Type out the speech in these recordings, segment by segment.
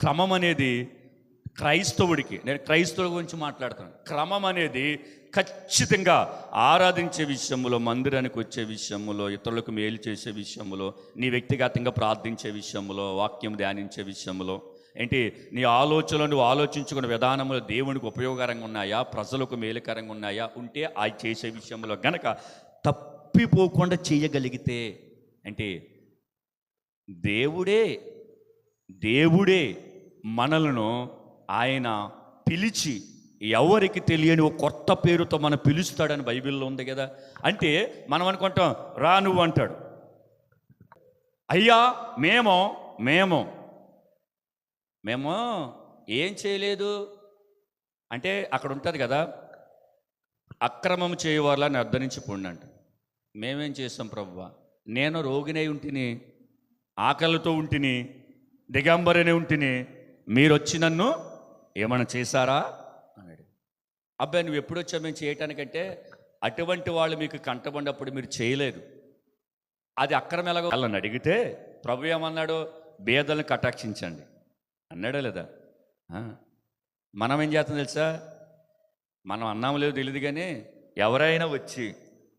క్రమం అనేది క్రైస్తవుడికి, నేను క్రైస్తవుల గురించి మాట్లాడుతాను, క్రమం అనేది ఖచ్చితంగా ఆరాధించే విషయంలో, మందిరానికి వచ్చే విషయంలో, ఇతరులకు మేలు చేసే విషయంలో, నీ వ్యక్తిగతంగా ప్రార్థించే విషయంలో, వాక్యం ధ్యానించే విషయంలో, ఏంటి నీ ఆలోచనలు నువ్వు ఆలోచించుకున్న విధానంలో దేవునికి ఉపయోగకరంగా ఉన్నాయా, ప్రజలకు మేలుకరంగా ఉన్నాయా, ఉంటే ఆ చేసే విషయంలో గనక తప్పిపోకుండా చేయగలిగితే, అంటే దేవుడే మనలను ఆయన పిలిచి ఎవరికి తెలియని ఒక కొత్త పేరుతో మనం పిలుస్తాడని బైబిల్లో ఉంది కదా. అంటే మనం అనుకుంటాం, రా నువ్వు అంటాడు. అయ్యా మేము ఏం చేయలేదు అంటే అక్కడ ఉంటుంది కదా, అక్రమం చేయవాలా నిర్ధరించిపోండి అంట. మేమేం చేస్తాం ప్రభువా, నేను రోగినై ఉంటిని, ఆకలితో ఉంటిని, దిగంబరనే ఉంటిని, మీరు వచ్చి నన్ను ఏమైనా చేశారా అన్నాడు. అబ్బాయి నువ్వు ఎప్పుడు వచ్చావు మేము చేయటానికంటే, అటువంటి వాళ్ళు మీకు కంటబడినప్పుడు మీరు చేయలేదు, అది అక్రమం ఎలాగో వాళ్ళని అడిగితే ప్రభు ఏమన్నాడు, బేదలను కటాక్షించండి అన్నాడా లేదా? మనం ఏం చేస్తాం తెలుసా, మనం అన్నాము లేదు తెలియదు కానీ ఎవరైనా వచ్చి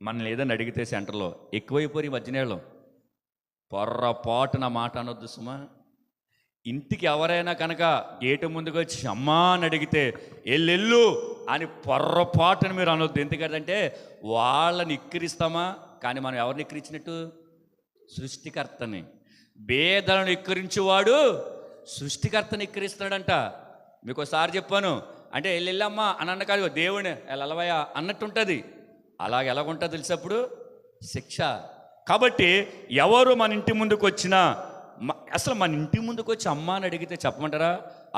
మనం లేదని అడిగితే సెంటర్లో ఎక్కువైపోయి ఈ మధ్యనేళ్ళం పొర్రపాటున మాట అనొద్దు సుమా. ఇంటికి ఎవరైనా కనుక గేటు ముందుకు వచ్చి అమ్మా అని అడిగితే ఎల్లెళ్ళు అని పొర్రపాటును మీరు అనొద్దు. ఎందుకంటే వాళ్ళని ఎక్కిరిస్తామా, కానీ మనం ఎవరిని ఎక్కిరించినట్టు, సృష్టికర్తని. బేదలను ఎక్కిరించేవాడు సృష్టికర్తని ఎక్కిరిస్తాడంట. మీకు ఒకసారి చెప్పాను, అంటే వెళ్ళమ్మా అని అన్న కాదు, దేవుని వెళ్ళవయ్యా అన్నట్టుంటుంది. అలాగే ఎలాగుంటుంది తెలిసినప్పుడు శిక్ష. కాబట్టి ఎవరు మన ఇంటి ముందుకు వచ్చినా, అసలు మన ఇంటి ముందుకు వచ్చి అమ్మ అని అడిగితే చెప్పమంటారా,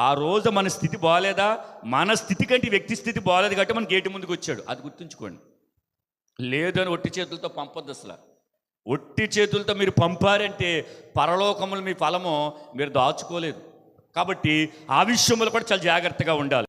ఆ రోజు మన స్థితి బాగాలేదా, మన స్థితి కంటే వ్యక్తి స్థితి బాగాలేదు కాబట్టి మన గేటు ముందుకు వచ్చాడు, అది గుర్తుంచుకోండి. లేదని ఒట్టి చేతులతో పంపొద్దు. అసలు ఒట్టి చేతులతో మీరు పంపారంటే పరలోకములు మీ ఫలము మీరు దాచుకోలేదు. కాబట్టి ఆ విషయంలో కూడా చాలా జాగ్రత్తగా ఉండాలి.